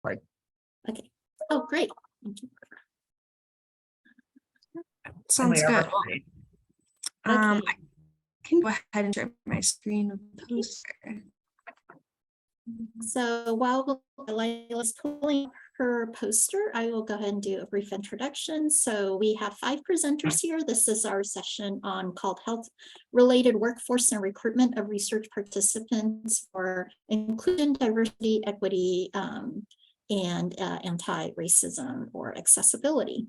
Right. Okay. Oh, great. Thank you. Sounds good. Okay. I can go ahead and share my screen with the poster. So while Lila's pulling up her poster, I will go ahead and do a brief introduction. So we have 5 presenters here. This is our session on called Health-Related Workforce and Recruitment of Research Participants for Inclusion, Diversity, Equity, and Anti-Racism or Accessibility.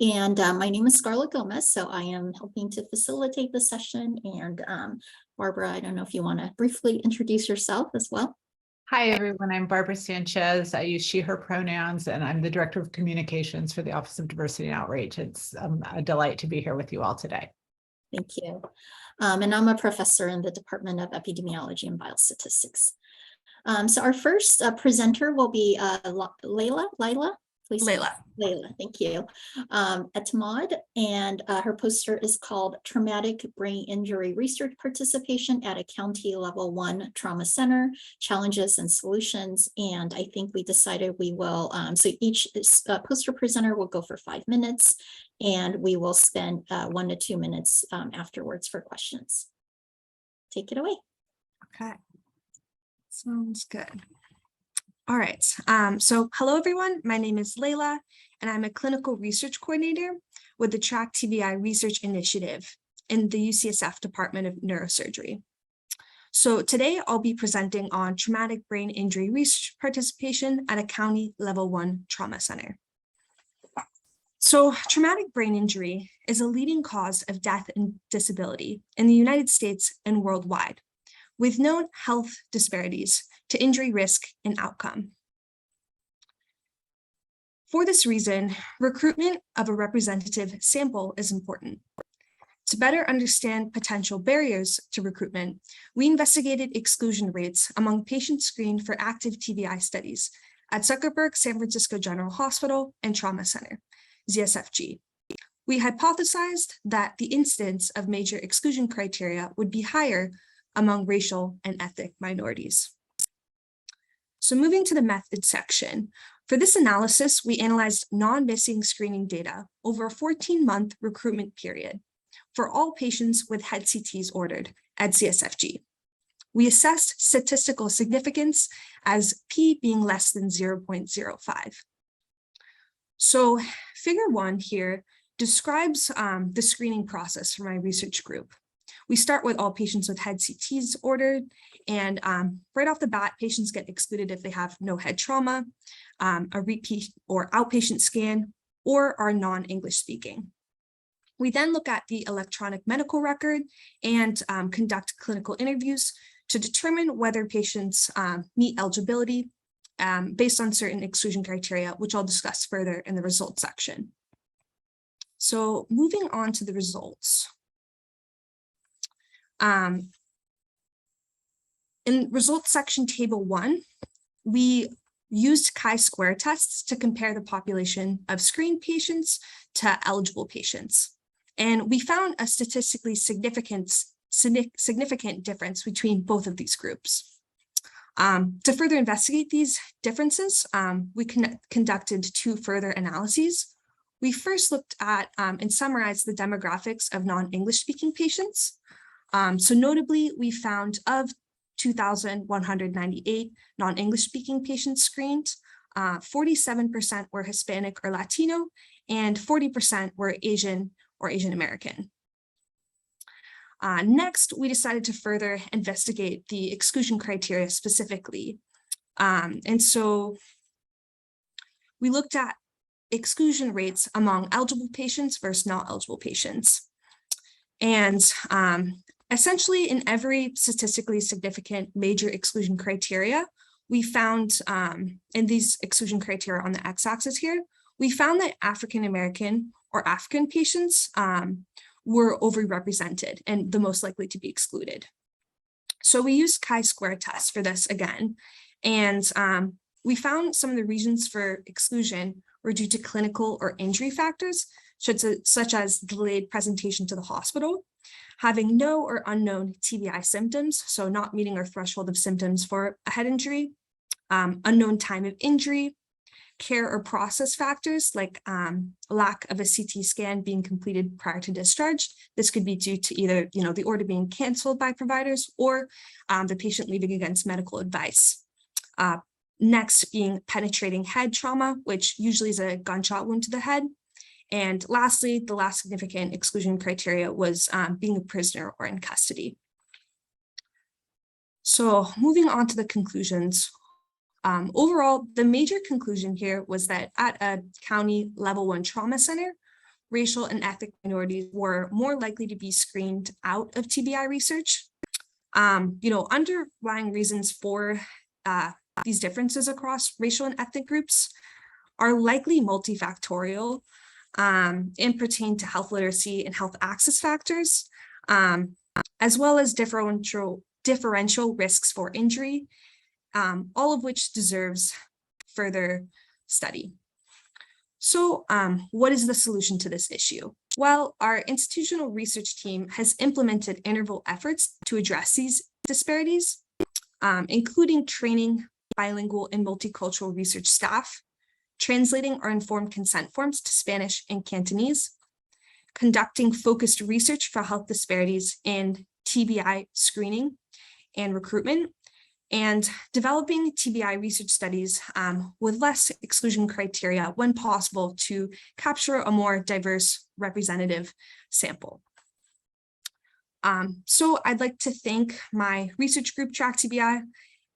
And my name is Scarlett Gomez, so I am helping to facilitate the session. And Barbara, I don't know if you want to briefly introduce yourself as well. Hi, everyone. I'm Barbara Sanchez. I use she, her pronouns, and I'm the Director of Communications for the Office of Diversity and Outreach. It's a delight to be here with you all today. Thank you. And I'm a professor in the Department of Epidemiology and Biostatistics. So our first presenter will be Lila, please. Layla, thank you. Etemad, and her poster is called Traumatic Brain Injury Research Participation at a County Level 1 Trauma Center, Challenges and Solutions. And I think we decided we will, so each poster presenter will go for 5 minutes, and we will spend 1 to 2 minutes afterwards for questions. Take it away. Okay. Sounds good. All right, so hello everyone, my name is Layla, and I'm a clinical research coordinator with the Track TBI Research Initiative in the UCSF Department of Neurosurgery. So today I'll be presenting on traumatic brain injury research participation at a county level 1 trauma center. So traumatic brain injury is a leading cause of death and disability in the United States and worldwide, with known health disparities to injury risk and outcome. For this reason, recruitment of a representative sample is important. To better understand potential barriers to recruitment, we investigated exclusion rates among patients screened for active TBI studies at Zuckerberg San Francisco General Hospital and Trauma Center, ZSFG. We hypothesized that the incidence of major exclusion criteria would be higher among racial and ethnic minorities. So moving to the method section, for this analysis, we analyzed non-missing screening data over a 14-month recruitment period for all patients with head CTs ordered at ZSFG. We assessed statistical significance as P being less than 0.05. So figure 1 here describes the screening process for my research group. We start with all patients with head CTs ordered, and right off the bat, patients get excluded if they have no head trauma, a repeat or outpatient scan, or are non-English speaking. We then look at the electronic medical record and conduct clinical interviews to determine whether patients meet eligibility based on certain exclusion criteria, which I'll discuss further in the results section. So moving on to the results. In results section table 1, we used chi-square tests to compare the population of screened patients to eligible patients. And we found a statistically significant difference between both of these groups. To further investigate these differences, we conducted 2 further analyses. We first looked at and summarized the demographics of non-English speaking patients. So notably, we found of 2,198 non-English speaking patients screened, 47% were Hispanic or Latino, and 40% were Asian or Asian American. Next, we decided to further investigate the exclusion criteria specifically. And so we looked at exclusion rates among eligible patients versus not eligible patients. And essentially, in every statistically significant major exclusion criteria, we found, in these exclusion criteria on the x-axis here, we found that African-American or African patients were overrepresented and the most likely to be excluded. So we used chi-square tests for this again, and we found some of the reasons for exclusion were due to clinical or injury factors, such as delayed presentation to the hospital, having no or unknown TBI symptoms, so not meeting our threshold of symptoms for a head injury, unknown time of injury, care or process factors like lack of a CT scan being completed prior to discharge. This could be due to either, the order being canceled by providers or the patient leaving against medical advice. Next being penetrating head trauma, which usually is a gunshot wound to the head. And lastly, the last significant exclusion criteria was being a prisoner or in custody. So moving on to the conclusions. Overall, the major conclusion here was that at a county level 1 trauma center, racial and ethnic minorities were more likely to be screened out of TBI research. Underlying reasons for these differences across racial and ethnic groups are likely multifactorial and pertain to health literacy and health access factors, as well as differential risks for injury, all of which deserves further study. So what is the solution to this issue? Well, our institutional research team has implemented interval efforts to address these disparities, including training bilingual and multicultural research staff, translating our informed consent forms to Spanish and Cantonese, conducting focused research for health disparities in TBI screening and recruitment, and developing TBI research studies with less exclusion criteria when possible to capture a more diverse representative sample. So I'd like to thank my research group, Track TBI,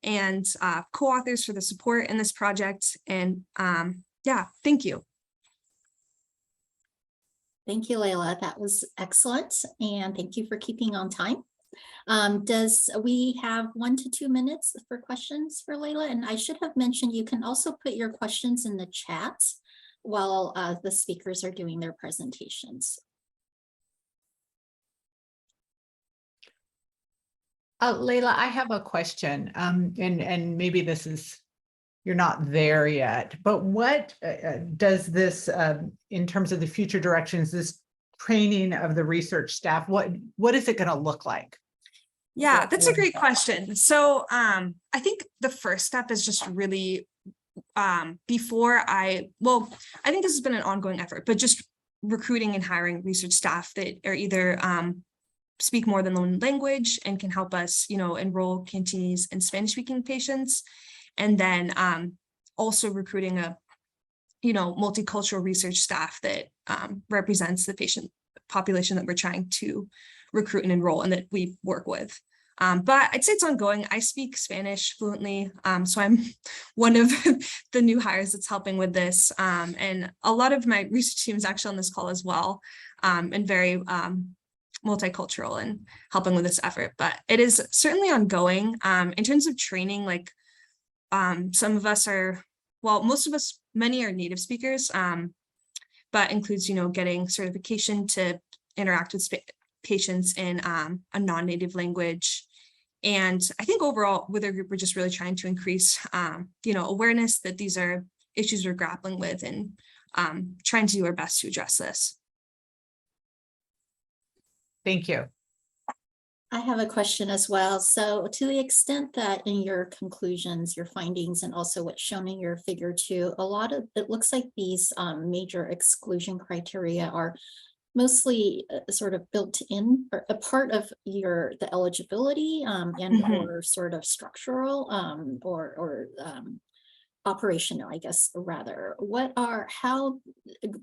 and co-authors for the support in this project. And yeah, thank you. Thank you, Layla. That was excellent. And thank you for keeping on time. Does we have 1 to 2 minutes for questions for Layla? And I should have mentioned you can also put your questions in the chat while the speakers are doing their presentations. Layla, I have a question, and maybe this is, you're not there yet, but what does this, in terms of the future directions, this training of the research staff, what is it going to look like? Yeah, that's a great question. So I think the first step is just really I think this has been an ongoing effort, but just recruiting and hiring research staff that are either speak more than one language and can help us, enroll Cantonese and Spanish speaking patients. And then also recruiting a, multicultural research staff that represents the patient population that we're trying to recruit and enroll and that we work with. But I'd say it's ongoing. I speak Spanish fluently, so I'm one of the new hires that's helping with this. And a lot of my research team is actually on this call as well, and very multicultural and helping with this effort. But it is certainly ongoing. In terms of training, like some of us are, well, most of us, many are native speakers, but includes, getting certification to interact with patients in a non-native language. And I think overall with our group, we're just really trying to increase, awareness that these are issues we're grappling with and trying to do our best to address this. Thank you. I have a question as well. So to the extent that in your conclusions, your findings, and also what's shown in your figure 2, it looks like these major exclusion criteria are mostly sort of built in, or a part of the eligibility and or sort of structural or operational, I guess, rather. How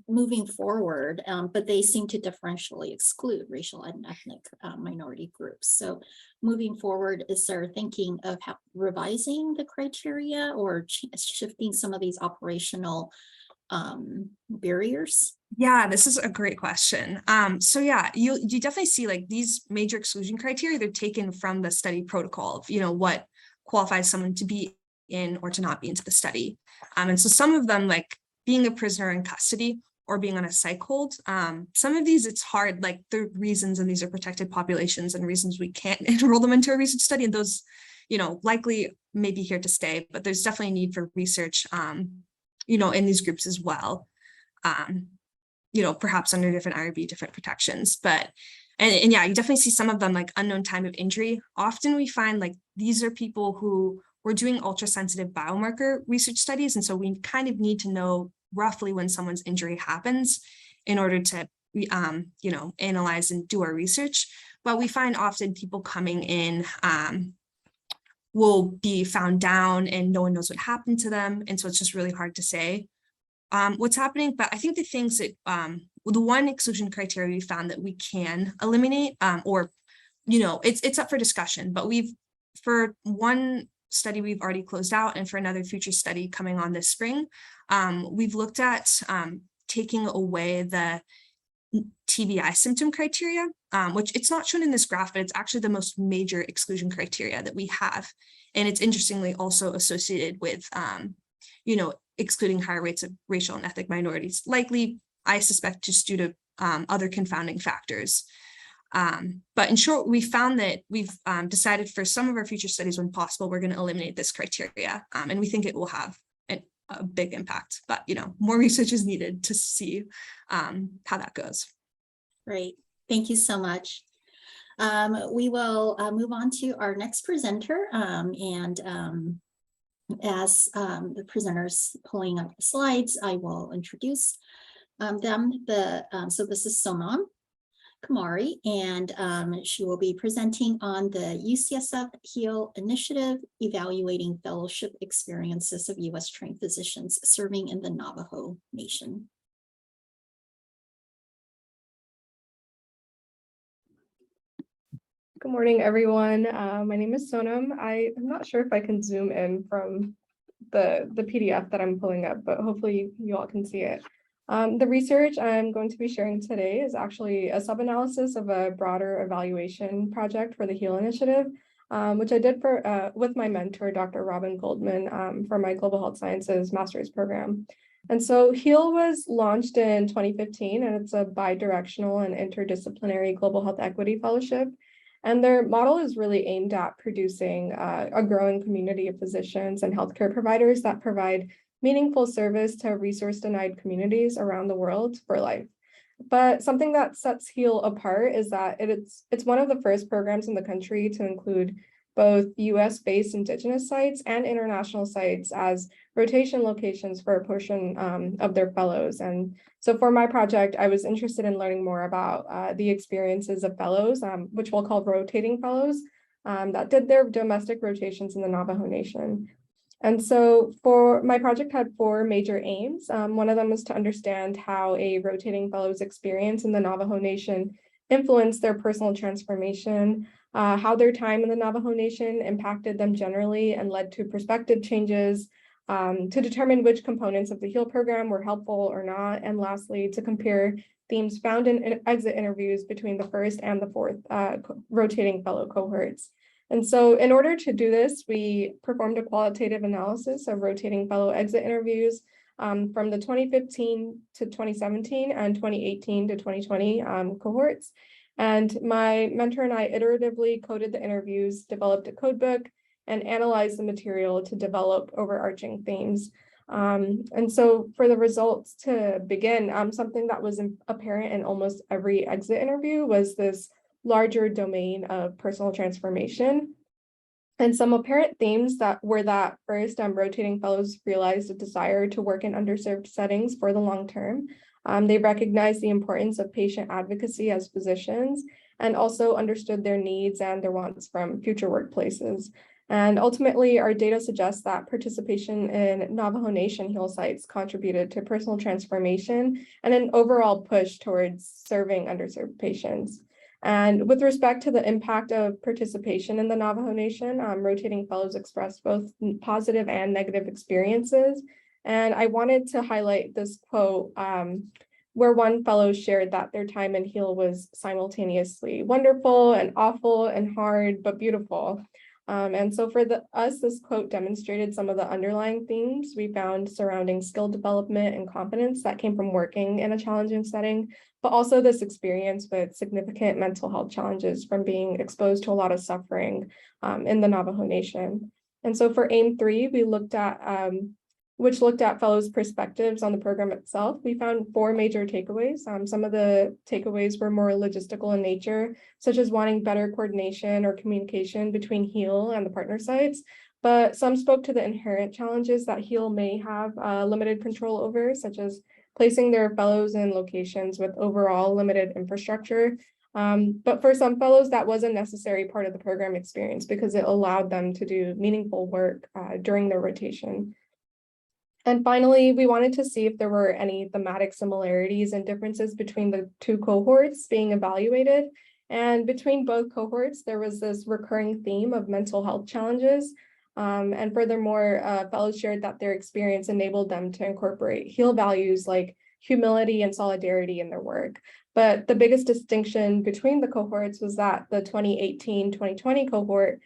moving forward, but they seem to differentially exclude racial and ethnic minority groups. So moving forward, is there thinking of revising the criteria or shifting some of these operational barriers? Yeah, this is a great question. So yeah, you definitely see like these major exclusion criteria, they're taken from the study protocol of, what qualifies someone to be in or to not be into the study. And so some of them, like being a prisoner in custody or being on a psych hold, some of these, it's hard, like the reasons, and these are protected populations and reasons we can't enroll them into a research study. And those, likely may be here to stay, but there's definitely a need for research, in these groups as well. Perhaps under different IRB, different protections, but, and yeah, you definitely see some of them like unknown time of injury. Often we find like these are people who we're doing ultrasensitive biomarker research studies. And so we kind of need to know roughly when someone's injury happens in order to, analyze and do our research. But we find often people coming in will be found down and no one knows what happened to them. And so it's just really hard to say what's happening. But I think the things that, the one exclusion criteria we found that we can eliminate, it's up for discussion, but for one study we've already closed out, and for another future study coming on this spring, we've looked at taking away the TBI symptom criteria, which it's not shown in this graph, but it's actually the most major exclusion criteria that we have. And it's interestingly also associated with, excluding higher rates of racial and ethnic minorities, likely, I suspect, just due to other confounding factors. But in short, we found that we've decided for some of our future studies, when possible, we're going to eliminate this criteria. And we think it will have a big impact, but more research is needed to see how that goes. Great, thank you so much. We will move on to our next presenter, as the presenters pulling up the slides, I will introduce them. So this is Sonam Kumari, and she will be presenting on the UCSF HEAL initiative, evaluating fellowship experiences of U.S. trained physicians serving in the Navajo Nation. Good morning, everyone. My name is Sonam. I'm not sure if I can zoom in from the PDF that I'm pulling up, but hopefully you all can see it. The research I'm going to be sharing today is actually a sub-analysis of a broader evaluation project for the HEAL initiative, which I did with my mentor, Dr. Robin Goldman, for my Global Health Sciences master's program. And so HEAL was launched in 2015, and it's a bi-directional and interdisciplinary global health equity fellowship. And their model is really aimed at producing a growing community of physicians and healthcare providers that provide meaningful service to resource-denied communities around the world for life. But something that sets HEAL apart is that it's one of the first programs in the country to include both US-based Indigenous sites and international sites as rotation locations for a portion of their fellows. And so for my project, I was interested in learning more about the experiences of fellows, which we'll call rotating fellows, that did their domestic rotations in the Navajo Nation. And so for my project had 4 major aims. One of them was to understand how a rotating fellow's experience in the Navajo Nation influenced their personal transformation, how their time in the Navajo Nation impacted them generally and led to perspective changes, to determine which components of the HEAL program were helpful or not, and lastly, to compare themes found in exit interviews between the first and the 4th rotating fellow cohorts. And so in order to do this, we performed a qualitative analysis of rotating fellow exit interviews from the 2015 to 2017 and 2018 to 2020 cohorts. And my mentor and I iteratively coded the interviews, developed a code book, and analyzed the material to develop overarching themes. And so for the results to begin, something that was apparent in almost every exit interview was this larger domain of personal transformation. And some apparent themes that were that first, rotating fellows realized a desire to work in underserved settings for the long term. They recognized the importance of patient advocacy as physicians and also understood their needs and their wants from future workplaces. And ultimately, our data suggests that participation in Navajo Nation HEAL sites contributed to personal transformation and an overall push towards serving underserved patients. And with respect to the impact of participation in the Navajo Nation, rotating fellows expressed both positive and negative experiences. And I wanted to highlight this quote where one fellow shared that their time in HEAL was simultaneously wonderful and awful and hard, but beautiful. And so for us, this quote demonstrated some of the underlying themes we found surrounding skill development and competence that came from working in a challenging setting, but also this experience with significant mental health challenges from being exposed to a lot of suffering in the Navajo Nation. And so for AIM 3, we looked at fellows' perspectives on the program itself. We found 4 major takeaways. Some of the takeaways were more logistical in nature, such as wanting better coordination or communication between HEAL and the partner sites, but some spoke to the inherent challenges that HEAL may have limited control over, such as placing their fellows in locations with overall limited infrastructure. But for some fellows, that was a necessary part of the program experience because it allowed them to do meaningful work during their rotation. And finally, we wanted to see if there were any thematic similarities and differences between the two cohorts being evaluated. And between both cohorts, there was this recurring theme of mental health challenges. And furthermore, fellows shared that their experience enabled them to incorporate HEAL values like humility and solidarity in their work. But the biggest distinction between the cohorts was that the 2018-2020 cohort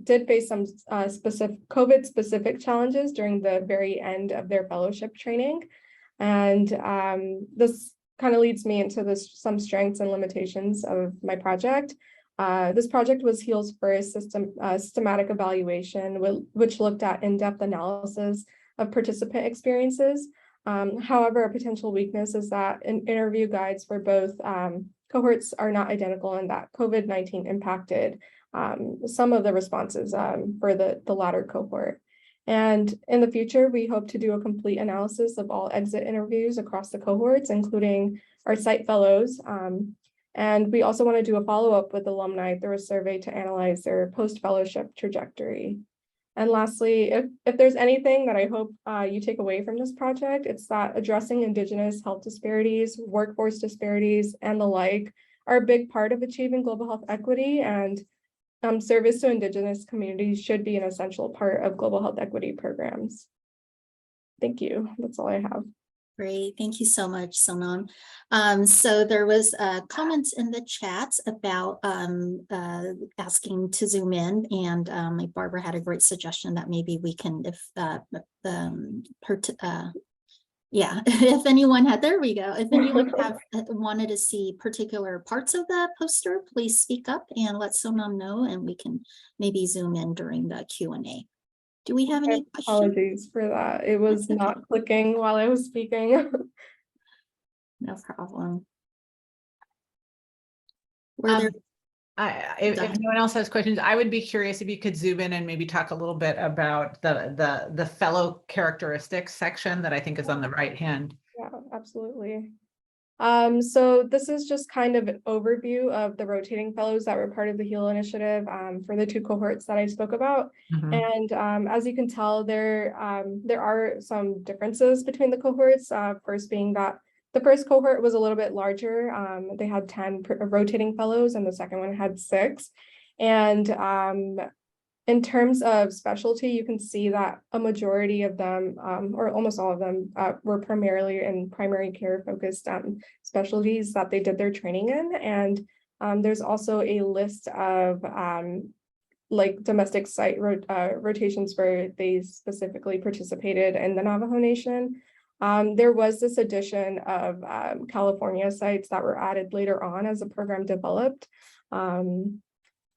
did face some specific COVID-specific challenges during the very end of their fellowship training. And this kind of leads me into some strengths and limitations of my project. This project was HEAL's first systematic evaluation, which looked at in-depth analysis of participant experiences. However, a potential weakness is that interview guides for both cohorts are not identical and that COVID-19 impacted some of the responses for the latter cohort. And in the future, we hope to do a complete analysis of all exit interviews across the cohorts, including our site fellows. And we also want to do a follow-up with alumni through a survey to analyze their post-fellowship trajectory. And lastly, if there's anything that I hope you take away from this project, it's that addressing Indigenous health disparities, workforce disparities, and the like are a big part of achieving global health equity, and service to Indigenous communities should be an essential part of global health equity programs. Thank you. That's all I have. Great, thank you so much, Sonam. So there was comments in the chat about asking to zoom in, and like Barbara had a great suggestion that maybe we can, yeah, if anyone had, there we go. If anyone wanted to see particular parts of the poster, please speak up and let Sonam know, and we can maybe zoom in during the Q&A. Do we have any questions? Apologies for that. It was not clicking while I was speaking. No problem. Were there? If anyone else has questions, I would be curious if you could zoom in and maybe talk a little bit about the fellow characteristics section that I think is on the right hand. Yeah, absolutely. So this is just kind of an overview of the rotating fellows that were part of the HEAL initiative for the two cohorts that I spoke about. And as you can tell, there are some differences between the cohorts. First being that the first cohort was a little bit larger. They had 10 rotating fellows, and the second one had 6. And in terms of specialty, you can see that a majority of them, or almost all of them, were primarily in primary care focused specialties that they did their training in. And there's also a list of like domestic site rotations where they specifically participated in the Navajo Nation. There was this addition of California sites that were added later on as the program developed.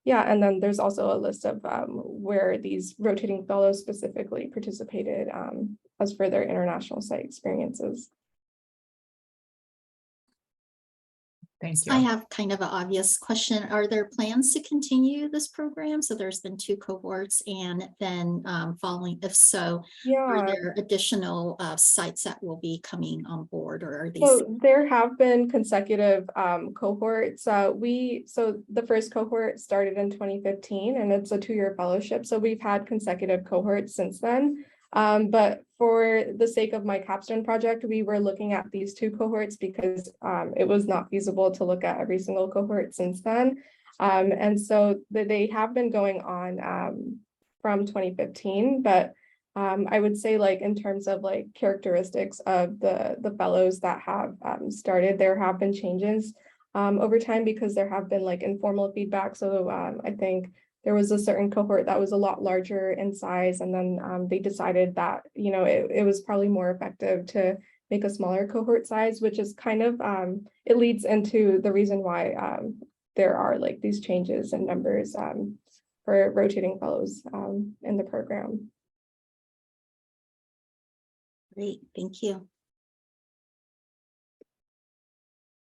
Yeah, and then there's also a list of where these rotating fellows specifically participated as for their international site experiences. Thank you. I have kind of an obvious question. Are there plans to continue this program? So there's been 2 cohorts, and then following, if so, are there additional sites that will be coming on board, or are these? So there have been consecutive cohorts. So the first cohort started in 2015, and it's a 2-year fellowship. So we've had consecutive cohorts since then. But for the sake of my capstone project, we were looking at these 2 cohorts because it was not feasible to look at every single cohort since then. And so they have been going on from 2015, but I would say, like, in terms of like characteristics of the fellows that have started, there have been changes over time because there have been like informal feedback. So I think there was a certain cohort that was a lot larger in size, and then they decided that, you know, it was probably more effective to make a smaller cohort size, which is kind of, it leads into the reason why there are like these changes in numbers for rotating fellows in the program. Great, thank you.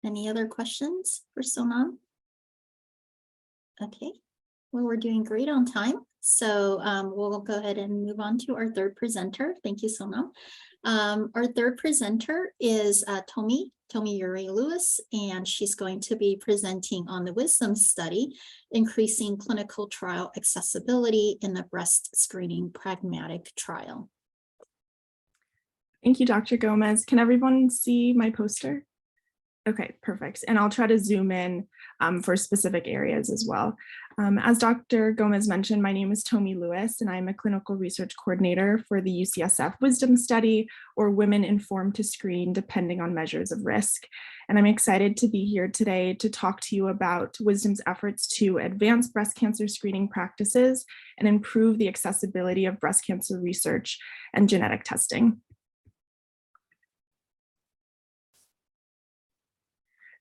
Any other questions for Sonam? Okay. Well, we're doing great on time. So we'll go ahead and move on to our third presenter. Thank you, Sonam. Our third presenter is Tomi Uri Lewis, and she's going to be presenting on the Wisdom study, increasing clinical trial accessibility in the breast screening pragmatic trial. Thank you, Dr. Gomez. Can everyone see my poster? Okay, perfect. And I'll try to zoom in for specific areas as well. As Dr. Gomez mentioned, my name is Tomi Lewis, and I'm a clinical research coordinator for the UCSF Wisdom Study, or Women Informed to Screen, depending on measures of risk. And I'm excited to be here today to talk to you about Wisdom's efforts to advance breast cancer screening practices and improve the accessibility of breast cancer research and genetic testing.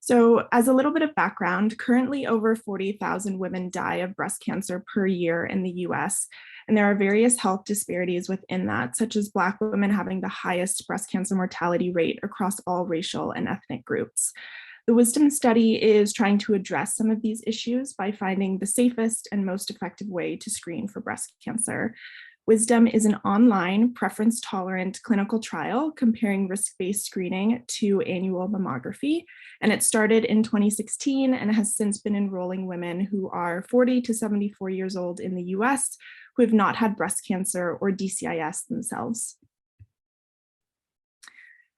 So as a little bit of background, currently over 40,000 women die of breast cancer per year in the US, and there are various health disparities within that, such as Black women having the highest breast cancer mortality rate across all racial and ethnic groups. The Wisdom study is trying to address some of these issues by finding the safest and most effective way to screen for breast cancer. Wisdom is an online, preference-tolerant clinical trial comparing risk-based screening to annual mammography, and it started in 2016 and has since been enrolling women who are 40 to 74 years old in the US who have not had breast cancer or DCIS themselves.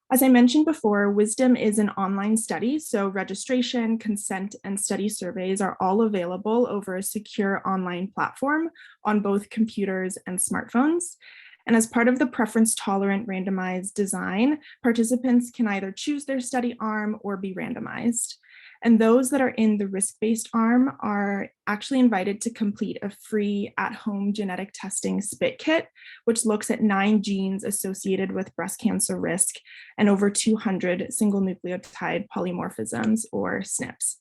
As I mentioned before, Wisdom is an online study, so registration, consent, and study surveys are all available over a secure online platform on both computers and smartphones. And as part of the preference-tolerant randomized design, participants can either choose their study arm or be randomized. And those that are in the risk-based arm are actually invited to complete a free at-home genetic testing spit kit, which looks at 9 genes associated with breast cancer risk and over 200 single nucleotide polymorphisms, or SNPs.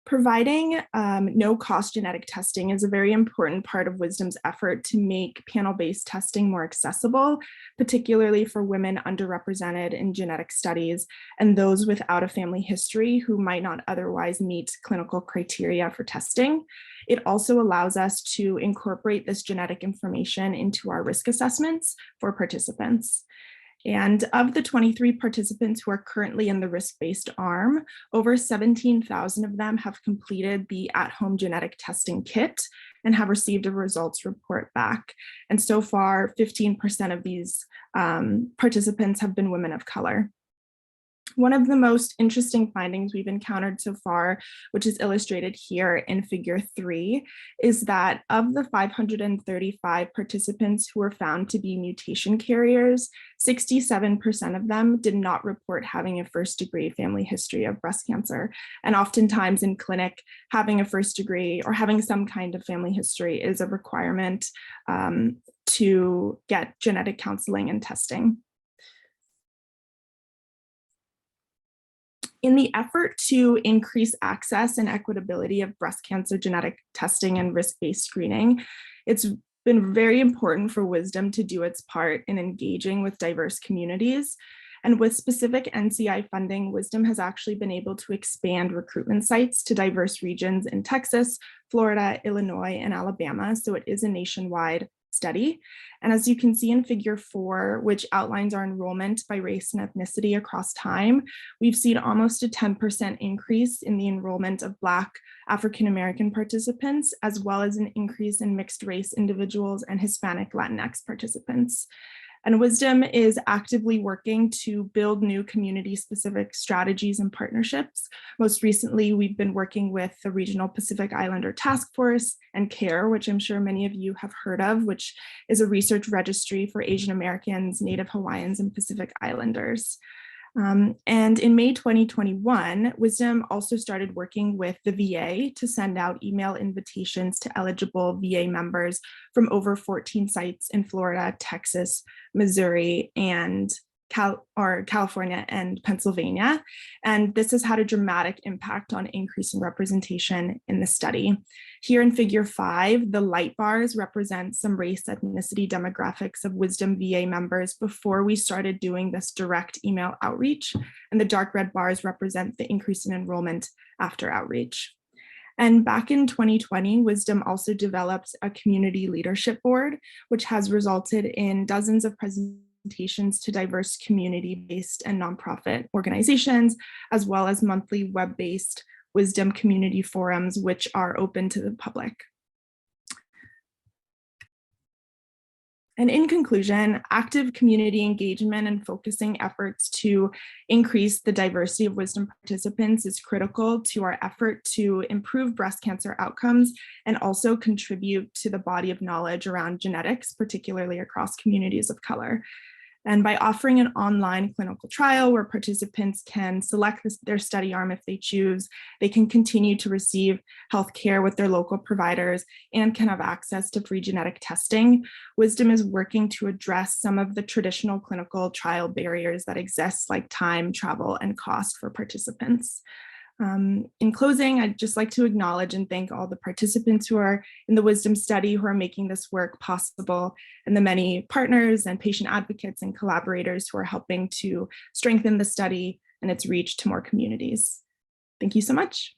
Providing no-cost genetic testing is a very important part of Wisdom's effort to make panel-based testing more accessible, particularly for women underrepresented in genetic studies and those without a family history who might not otherwise meet clinical criteria for testing. It also allows us to incorporate this genetic information into our risk assessments for participants. And of the 23 participants who are currently in the risk-based arm, over 17,000 of them have completed the at-home genetic testing kit and have received a results report back. And so far, 15% of these participants have been women of color. One of the most interesting findings we've encountered so far, which is illustrated here in figure 3, is that of the 535 participants who were found to be mutation carriers, 67% of them did not report having a first-degree family history of breast cancer. And oftentimes in clinic, having a first degree or having some kind of family history is a requirement to get genetic counseling and testing. In the effort to increase access and equitability of breast cancer genetic testing and risk-based screening, it's been very important for Wisdom to do its part in engaging with diverse communities. And with specific NCI funding, Wisdom has actually been able to expand recruitment sites to diverse regions in Texas, Florida, Illinois, and Alabama. So it is a nationwide study. And as you can see in figure 4, which outlines our enrollment by race and ethnicity across time, we've seen almost a 10% increase in the enrollment of Black African-American participants, as well as an increase in mixed race individuals and Hispanic Latinx participants. And Wisdom is actively working to build new community-specific strategies and partnerships. Most recently, we've been working with the Regional Pacific Islander Task Force and CARE, which I'm sure many of you have heard of, which is a research registry for Asian Americans, Native Hawaiians, and Pacific Islanders. And in May 2021, Wisdom also started working with the VA to send out email invitations to eligible VA members from over 14 sites in Florida, Texas, Missouri, and California and Pennsylvania. And this has had a dramatic impact on increasing representation in the study. Here in figure 5, the light bars represent some race, ethnicity, demographics of Wisdom VA members before we started doing this direct email outreach. And the dark red bars represent the increase in enrollment after outreach. And back in 2020, Wisdom also developed a community leadership board, which has resulted in dozens of presentations to diverse community-based and nonprofit organizations, as well as monthly web-based Wisdom community forums, which are open to the public. And in conclusion, active community engagement and focusing efforts to increase the diversity of Wisdom participants is critical to our effort to improve breast cancer outcomes and also contribute to the body of knowledge around genetics, particularly across communities of color. And by offering an online clinical trial where participants can select their study arm if they choose, they can continue to receive healthcare with their local providers and can have access to free genetic testing. Wisdom is working to address some of the traditional clinical trial barriers that exist, like time, travel, and cost for participants. In closing, I'd just like to acknowledge and thank all the participants who are in the Wisdom study who are making this work possible, and the many partners and patient advocates and collaborators who are helping to strengthen the study and its reach to more communities. Thank you so much.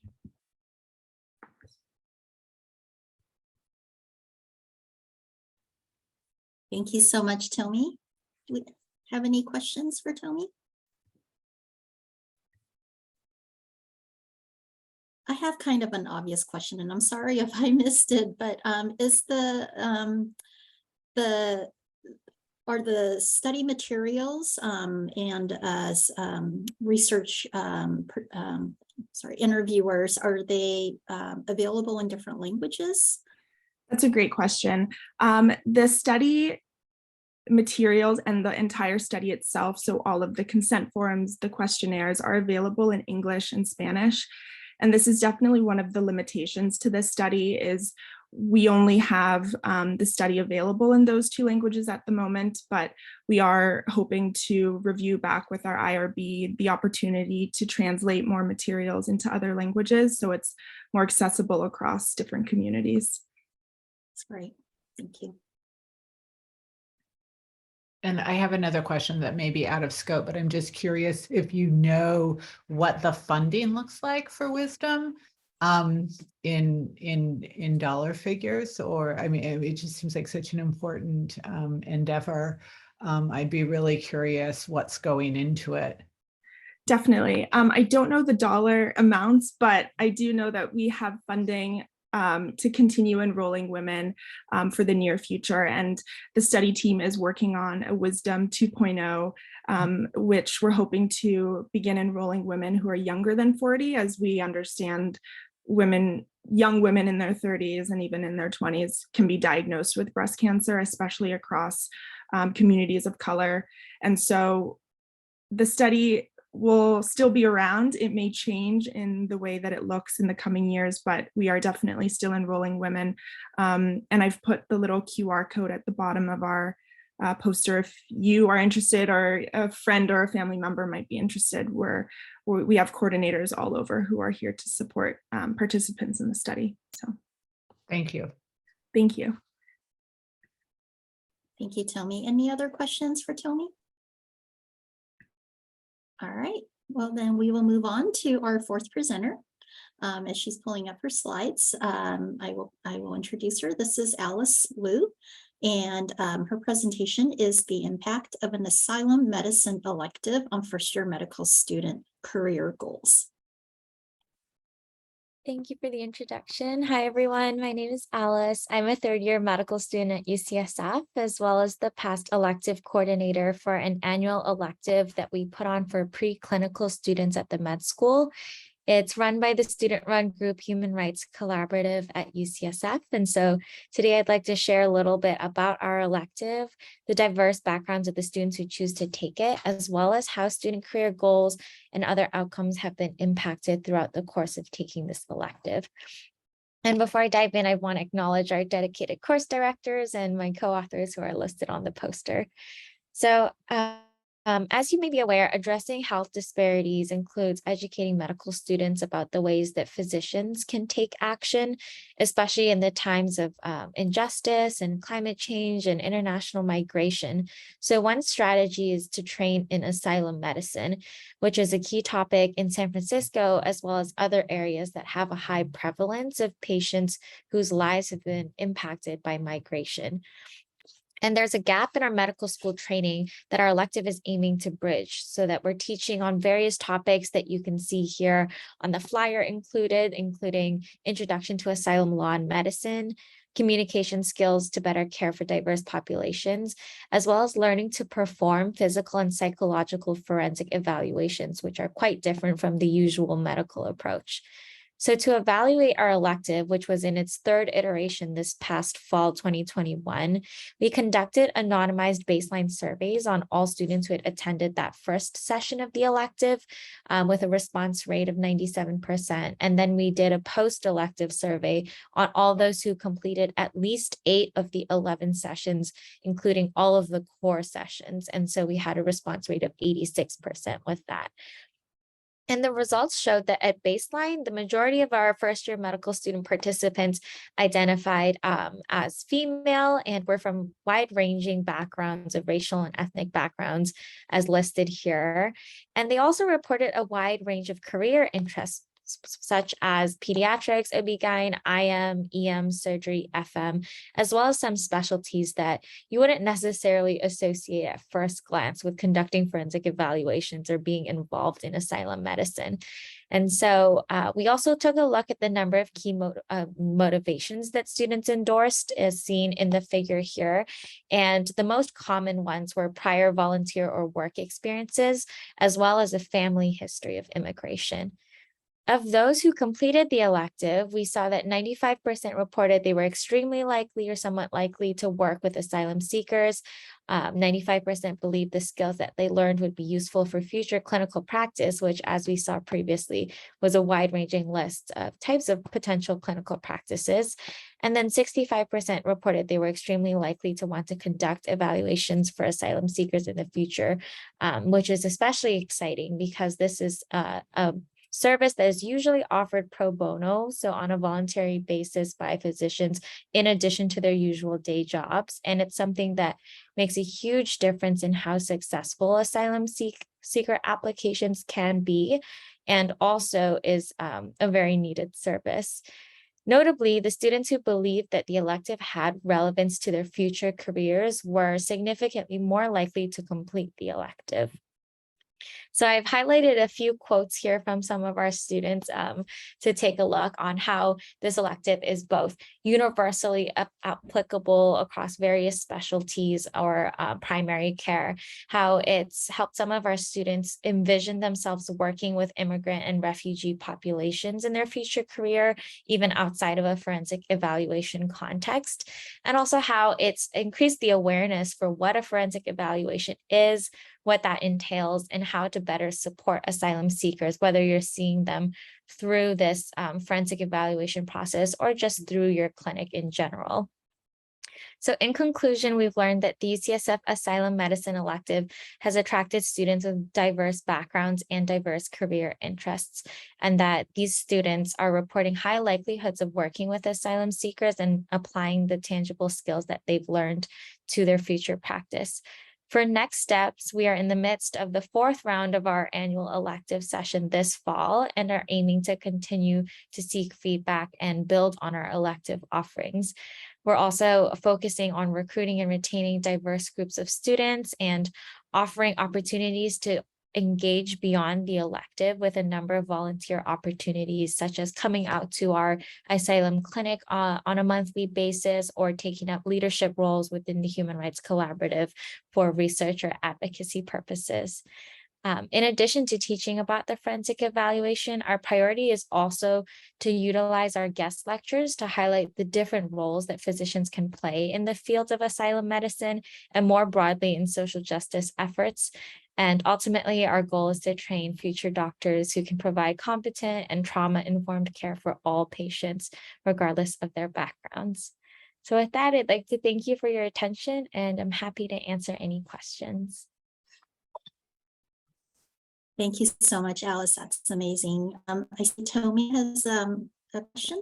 Thank you so much, Tomi. Do we have any questions for Tomi? I have kind of an obvious question, and I'm sorry if I missed it, but is are the study materials and as research interviewers, are they available in different languages? That's a great question. The study materials and the entire study itself, so all of the consent forms, the questionnaires, are available in English and Spanish. And this is definitely one of the limitations to this study, is we only have the study available in those 2 languages at the moment, but we are hoping to review back with our IRB the opportunity to translate more materials into other languages so it's more accessible across different communities. That's great. Thank you. And I have another question that may be out of scope, but I'm just curious if you know what the funding looks like for Wisdom in dollar figures, or I mean, it just seems like such an important endeavor. I'd be really curious what's going into it. Definitely. I don't know the dollar amounts, but I do know that we have funding to continue enrolling women for the near future. And the study team is working on a Wisdom 2.0, which we're hoping to begin enrolling women who are younger than 40, as we understand young women in their 30s and even in their 20s can be diagnosed with breast cancer, especially across communities of color. And so the study will still be around. It may change in the way that it looks in the coming years, but we are definitely still enrolling women. And I've put the little QR code at the bottom of our poster if you are interested, or a friend or a family member might be interested. We have coordinators all over who are here to support participants in the study. So thank you. Thank you. Thank you, Tomi. Any other questions for Tomi? All right, well then we will move on to our 4th presenter. As she's pulling up her slides, I will introduce her. This is Alice Liu, and her presentation is the impact of an asylum medicine elective on first-year medical student career goals. Thank you for the introduction. Hi, everyone. My name is Alice. I'm a 3rd-year medical student at UCSF, as well as the past elective coordinator for an annual elective that we put on for preclinical students at the med school. It's run by the student-run group Human Rights Collaborative at UCSF. And so today I'd like to share a little bit about our elective, the diverse backgrounds of the students who choose to take it, as well as how student career goals and other outcomes have been impacted throughout the course of taking this elective. And before I dive in, I want to acknowledge our dedicated course directors and my co-authors who are listed on the poster. So As you may be aware, addressing health disparities includes educating medical students about the ways that physicians can take action, especially in the times of injustice and climate change and international migration. So one strategy is to train in asylum medicine, which is a key topic in San Francisco, as well as other areas that have a high prevalence of patients whose lives have been impacted by migration. And there's a gap in our medical school training that our elective is aiming to bridge, so that we're teaching on various topics that you can see here on the flyer including introduction to asylum law and medicine, communication skills to better care for diverse populations, as well as learning to perform physical and psychological forensic evaluations, which are quite different from the usual medical approach. So to evaluate our elective, which was in its third iteration this past fall 2021, we conducted anonymized baseline surveys on all students who had attended that first session of the elective with a response rate of 97%. And then we did a post-elective survey on all those who completed at least 8 of the 11 sessions, including all of the core sessions. And so we had a response rate of 86% with that. And the results showed that at baseline, the majority of our first-year medical student participants identified as female and were from wide-ranging backgrounds of racial and ethnic backgrounds as listed here. And they also reported a wide range of career interests, such as pediatrics, OB-GYN, IM, EM, surgery, FM, as well as some specialties that you wouldn't necessarily associate at first glance with conducting forensic evaluations or being involved in asylum medicine. And so we also took a look at the number of key motivations that students endorsed, as seen in the figure here. And the most common ones were prior volunteer or work experiences, as well as a family history of immigration. Of those who completed the elective, we saw that 95% reported they were extremely likely or somewhat likely to work with asylum seekers. 95% believed the skills that they learned would be useful for future clinical practice, which, as we saw previously, was a wide-ranging list of types of potential clinical practices. And then 65% reported they were extremely likely to want to conduct evaluations for asylum seekers in the future, which is especially exciting because this is a service that is usually offered pro bono, so on a voluntary basis by physicians in addition to their usual day jobs. And it's something that makes a huge difference in how successful asylum seeker applications can be, and also is a very needed service. Notably, the students who believed that the elective had relevance to their future careers were significantly more likely to complete the elective. So I've highlighted a few quotes here from some of our students to take a look on how this elective is both universally applicable across various specialties or primary care, how it's helped some of our students envision themselves working with immigrant and refugee populations in their future career, even outside of a forensic evaluation context, and also how it's increased the awareness for what a forensic evaluation is, what that entails, and how to better support asylum seekers, whether you're seeing them through this forensic evaluation process or just through your clinic in general. So in conclusion, we've learned that the UCSF Asylum Medicine elective has attracted students with diverse backgrounds and diverse career interests, and that these students are reporting high likelihoods of working with asylum seekers and applying the tangible skills that they've learned to their future practice. For next steps, we are in the midst of the 4th round of our annual elective session this fall and are aiming to continue to seek feedback and build on our elective offerings. We're also focusing on recruiting and retaining diverse groups of students and offering opportunities to engage beyond the elective with a number of volunteer opportunities, such as coming out to our asylum clinic on a monthly basis or taking up leadership roles within the Human Rights Collaborative for research or advocacy purposes. In addition to teaching about the forensic evaluation, our priority is also to utilize our guest lectures to highlight the different roles that physicians can play in the field of asylum medicine and more broadly in social justice efforts. And ultimately, our goal is to train future doctors who can provide competent and trauma-informed care for all patients, regardless of their backgrounds. So with that, I'd like to thank you for your attention, and I'm happy to answer any questions. Thank you so much, Alice. That's amazing. I see Tomi has a question.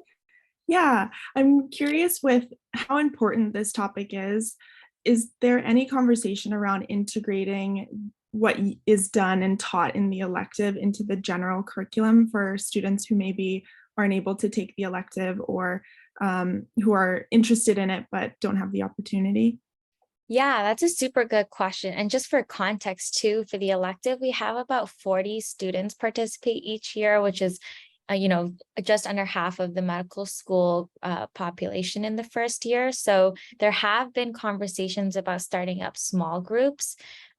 Yeah, I'm curious with how important this topic is. Is there any conversation around integrating what is done and taught in the elective into the general curriculum for students who maybe aren't able to take the elective or who are interested in it but don't have the opportunity? Yeah, that's a super good question. And just for context too, for the elective, we have about 40 students participate each year, which is, just under half of the medical school population in the first year. So there have been conversations about starting up small groups.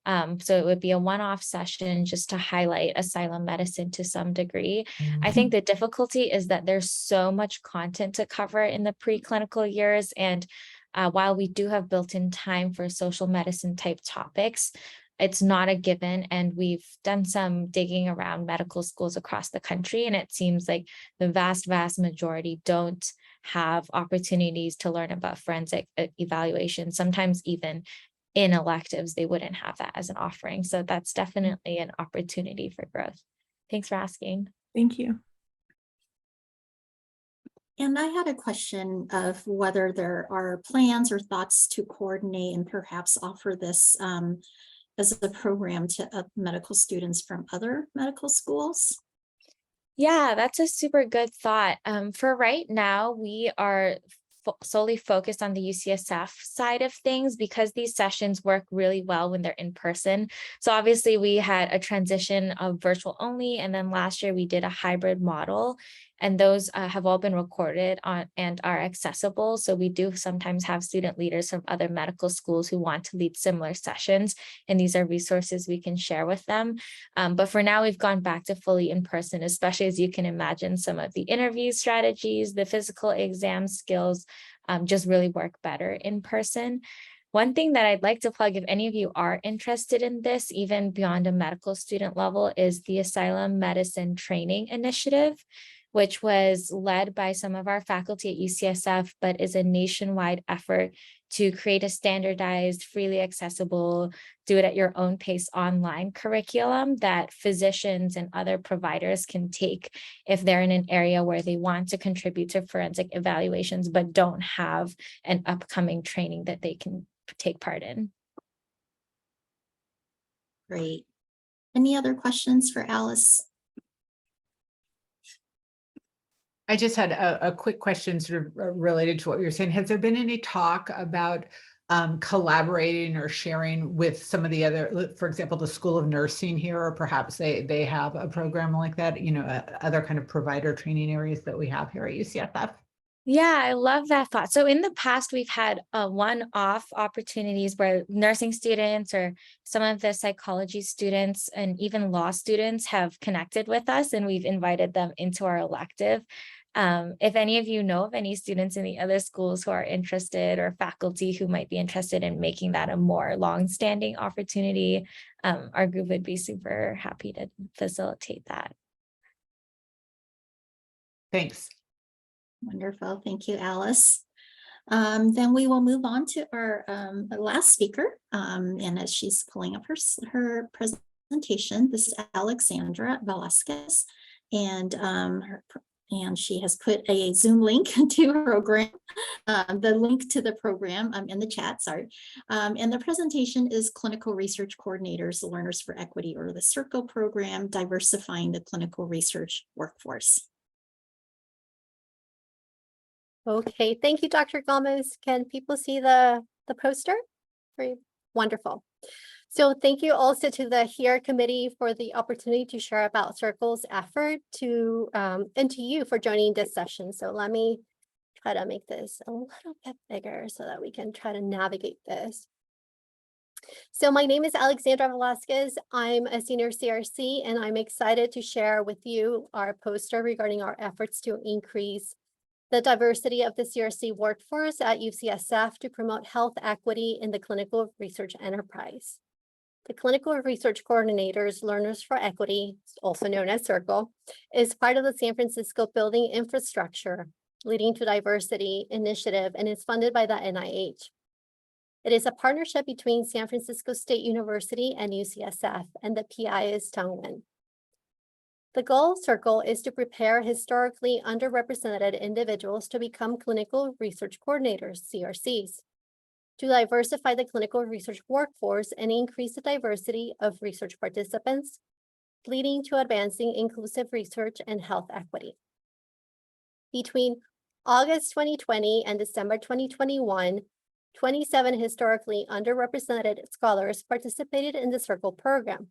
So it would be a one-off session just to highlight asylum medicine to some degree. I think the difficulty is that there's so much content to cover in the preclinical years, and while we do have built-in time for social medicine type topics, it's not a given. And we've done some digging around medical schools across the country, and it seems like the vast majority don't have opportunities to learn about forensic evaluation. Sometimes even in electives, they wouldn't have that as an offering. So that's definitely an opportunity for growth. Thanks for asking. Thank you. And I had a question of whether there are plans or thoughts to coordinate and perhaps offer this as a program to medical students from other medical schools. Yeah, that's a super good thought. For right now, we are solely focused on the UCSF side of things because these sessions work really well when they're in person. So obviously we had a transition of virtual only, and then last year we did a hybrid model, and those have all been recorded on and are accessible. So we do sometimes have student leaders from other medical schools who want to lead similar sessions, and these are resources we can share with them. But for now, we've gone back to fully in person, especially as you can imagine some of the interview strategies, the physical exam skills just really work better in person. One thing that I'd like to plug, if any of you are interested in this, even beyond a medical student level, is the Asylum Medicine Training Initiative, which was led by some of our faculty at UCSF, but is a nationwide effort to create a standardized, freely accessible, do it at your own pace online curriculum that physicians and other providers can take if they're in an area where they want to contribute to forensic evaluations, but don't have an upcoming training that they can take part in. Great. Any other questions for Alice? I just had a quick question sort of related to what you're saying. Has there been any talk about collaborating or sharing with some of the other, for example, the School of Nursing here, or perhaps they have a program like that, other kind of provider training areas that we have here at UCSF? Yeah, I love that thought. So in the past, we've had one-off opportunities where nursing students or some of the psychology students and even law students have connected with us, and we've invited them into our elective. If any of you know of any students in the other schools who are interested, or faculty who might be interested in making that a more long-standing opportunity, our group would be super happy to facilitate that. Thanks. Wonderful. Thank you, Alice. Then we will move on to our last speaker. And as she's pulling up her presentation, this is Alexandra Velasquez, and she has put a Zoom link to her program, the link to the program in the chat, sorry. And the presentation is Clinical Research Coordinators, the Learners for Equity, or the CIRCLE program, diversifying the clinical research workforce. Okay, thank you, Dr. Gomez. Can people see the poster? Great, wonderful. So thank you also to the HERE committee for the opportunity to share about CIRCLE's effort to and to you for joining this session. So let me try to make this a little bit bigger so that we can try to navigate this. So my name is Alexandra Velasquez. I'm a senior CRC, and I'm excited to share with you our poster regarding our efforts to increase the diversity of the CRC workforce at UCSF to promote health equity in the clinical research enterprise. The Clinical Research Coordinators, Learners for Equity, also known as CIRCLE, is part of the San Francisco Building Infrastructure Leading to Diversity initiative, and is funded by the NIH. It is a partnership between San Francisco State University and UCSF, and the PI is Tungman. The goal circle is to prepare historically underrepresented individuals to become clinical research coordinators, CRCs, to diversify the clinical research workforce and increase the diversity of research participants, leading to advancing inclusive research and health equity. Between August 2020 and December 2021, 27 historically underrepresented scholars participated in the Circle program.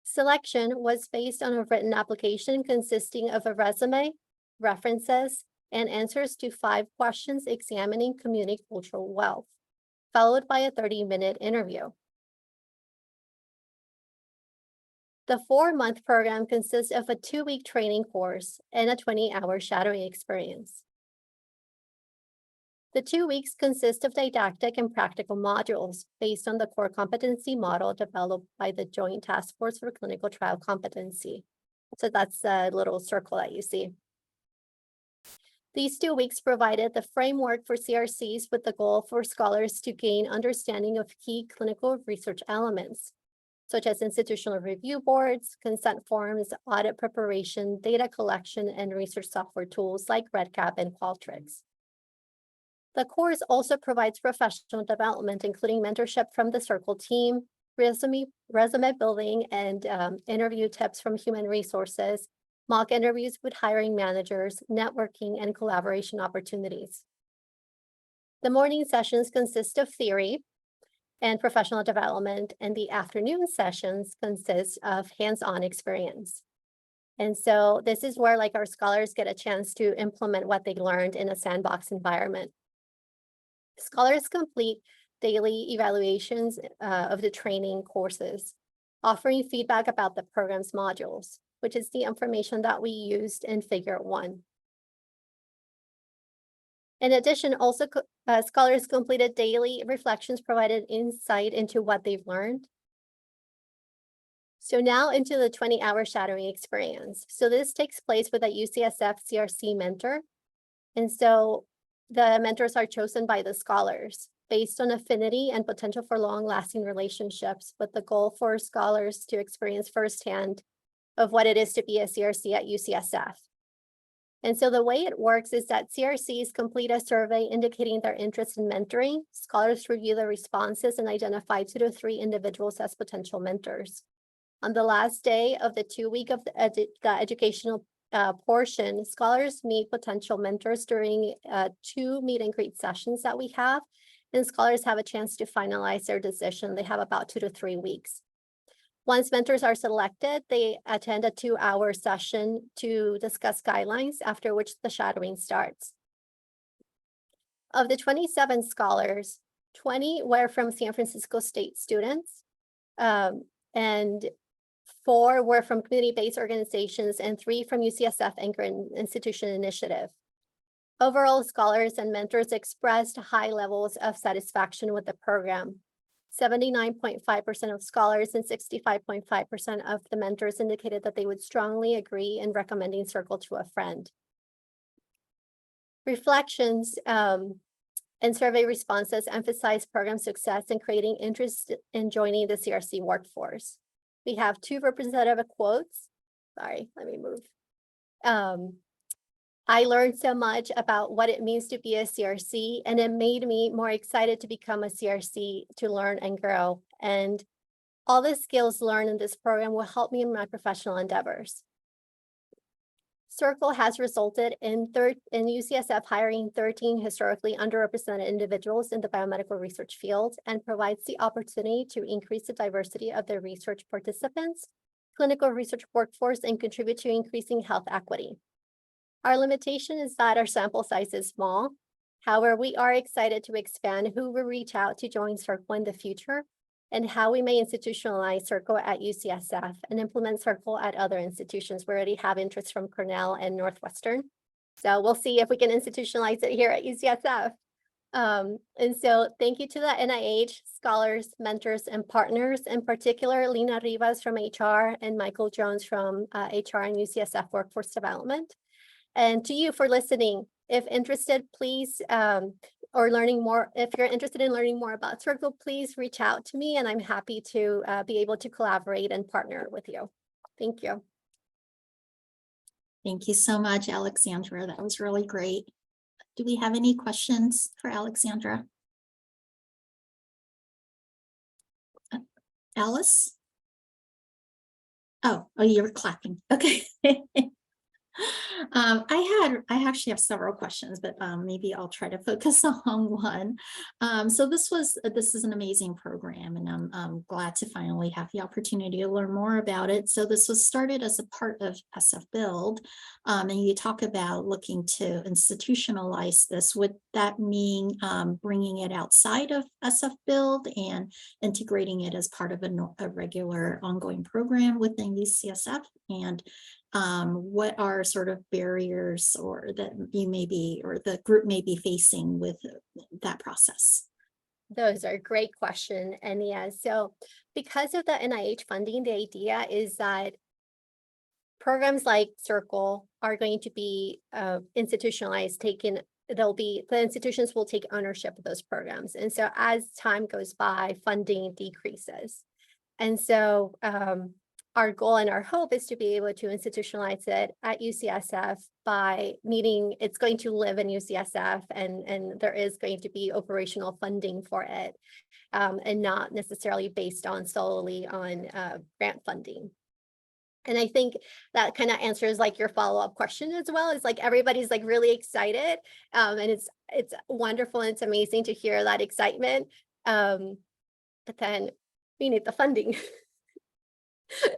Selection was based on a written application consisting of a resume, references, and answers to 5 questions examining community cultural wealth, followed by a 30-minute interview. The 4-month program consists of a 2-week training course and a 20-hour shadowing experience. The 2 weeks consist of didactic and practical modules based on the core competency model developed by the Joint Task Force for Clinical Trial Competency. So that's the little circle that you see. These 2 weeks provided the framework for CRCs with the goal for scholars to gain understanding of key clinical research elements, such as institutional review boards, consent forms, audit preparation, data collection, and research software tools like REDCap and Qualtrics. The course also provides professional development, including mentorship from the Circle team, resume building, and interview tips from human resources, mock interviews with hiring managers, networking, and collaboration opportunities. The morning sessions consist of theory and professional development, and the afternoon sessions consist of hands-on experience. And so this is where our scholars get a chance to implement what they learned in a sandbox environment. Scholars complete daily evaluations of the training courses, offering feedback about the program's modules, which is the information that we used in Figure 1. In addition, also scholars completed daily reflections, provided insight into what they've learned. So now into the 20-hour shadowing experience. So this takes place with a UCSF CRC mentor. And so the mentors are chosen by the scholars based on affinity and potential for long-lasting relationships, with the goal for scholars to experience firsthand of what it is to be a CRC at UCSF. And so the way it works is that CRCs complete a survey indicating their interest in mentoring. Scholars review the responses and identify 2 to 3 individuals as potential mentors. On the last day of the 2-week of the educational portion, scholars meet potential mentors during 2 meet and greet sessions that we have, and scholars have a chance to finalize their decision. They have about 2 to 3 weeks. Once mentors are selected, they attend a 2-hour session to discuss guidelines, after which the shadowing starts. Of the 27 scholars, 20 were from San Francisco State students, and 4 were from community-based organizations, and 3 from UCSF Anchor Institution Initiative. Overall, scholars and mentors expressed high levels of satisfaction with the program. 79.5% of scholars and 65.5% of the mentors indicated that they would strongly agree in recommending Circle to a friend. Reflections and survey responses emphasize program success and creating interest in joining the CRC workforce. We have 2 representative quotes. Sorry, let me move. I learned so much about what it means to be a CRC, and it made me more excited to become a CRC, to learn and grow. And all the skills learned in this program will help me in my professional endeavors. Circle has resulted in UCSF hiring 13 historically underrepresented individuals in the biomedical research field, and provides the opportunity to increase the diversity of the research participants, clinical research workforce, and contribute to increasing health equity. Our limitation is that our sample size is small. However, we are excited to expand who will reach out to join Circle in the future, and how we may institutionalize Circle at UCSF and implement Circle at other institutions. We already have interest from Cornell and Northwestern. So we'll see if we can institutionalize it here at UCSF. And so thank you to the NIH, scholars, mentors, and partners, in particular, Lina Rivas from HR and Michael Jones from HR and UCSF Workforce Development. And to you for listening. If interested, please, or learning more, if you're interested in learning more about Circle, please reach out to me, and I'm happy to be able to collaborate and partner with you. Thank you. Thank you so much, Alexandra. That was really great. Do we have any questions for Alexandra? Alice? Oh, you were clapping. Okay. I actually have several questions, but maybe I'll try to focus on one. So this is an amazing program, and I'm glad to finally have the opportunity to learn more about it. So this was started as a part of SF Build, and you talk about looking to institutionalize this. Would that mean bringing it outside of SF Build and integrating it as part of a regular ongoing program within UCSF? And what are sort of barriers or that you may be, or the group may be facing with that process? Those are great questions. And yeah, so because of the NIH funding, the idea is that programs like Circle are going to be institutionalized, the institutions will take ownership of those programs. And so as time goes by, funding decreases. And so our goal and our hope is to be able to institutionalize it at UCSF by meaning it's going to live in UCSF and there is going to be operational funding for it, and not necessarily based on solely on grant funding. And I think that kind of answers like your follow-up question as well. It's like everybody's like really excited, and it's wonderful and it's amazing to hear that excitement. But then we need the funding.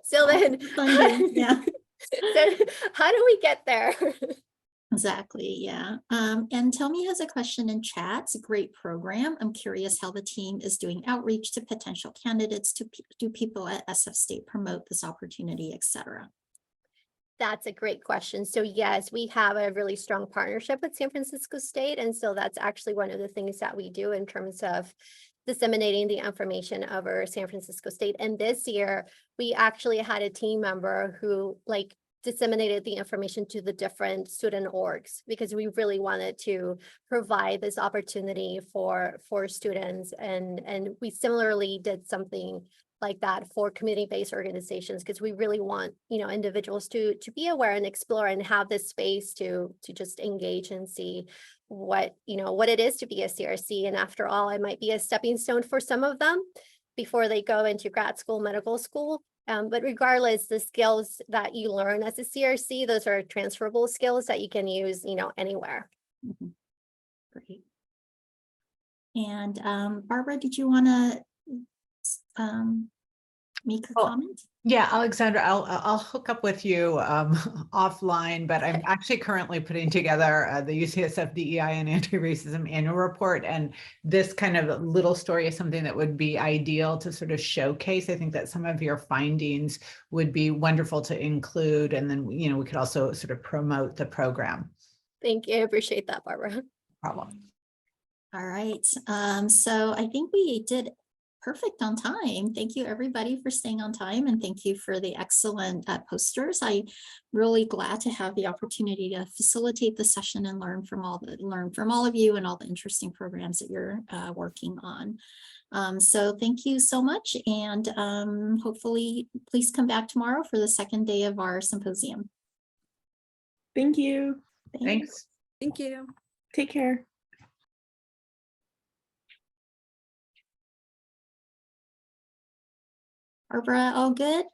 So then, Funding, yeah. so how do we get there? Exactly, yeah. And Tell Me has a question in chat. It's a great program. I'm curious how the team is doing outreach to potential candidates. Do people at SF State promote this opportunity, etc.? That's a great question. So yes, we have a really strong partnership with San Francisco State. And so that's actually one of the things that we do in terms of disseminating the information over San Francisco State. And this year, we actually had a team member who disseminated the information to the different student orgs, because we really wanted to provide this opportunity for students. And we similarly did something like that for community-based organizations, because we really want, individuals to be aware and explore and have this space to just engage and see what it is to be a CRC. And after all, it might be a stepping stone for some of them before they go into grad school, medical school. But regardless, the skills that you learn as a CRC, those are transferable skills that you can use, anywhere. Mm-hmm. Great. And Barbara, did you want to make a comment? Yeah, Alexandra, I'll hook up with you offline, but I'm actually currently putting together the UCSF DEI and anti-racism annual report, and this kind of little story is something that would be ideal to sort of showcase. I think that some of your findings would be wonderful to include, and then we could also sort of promote the program. Thank you. I appreciate that, Barbara. No problem. All right. So I think we did perfect on time. Thank you everybody for staying on time, and thank you for the excellent posters. I'm really glad to have the opportunity to facilitate the session and learn from all of you and all the interesting programs that you're working on. So thank you so much, and hopefully please come back tomorrow for the second day of our symposium. Thank you. Thanks. Thank you. Take care. Barbara, all good?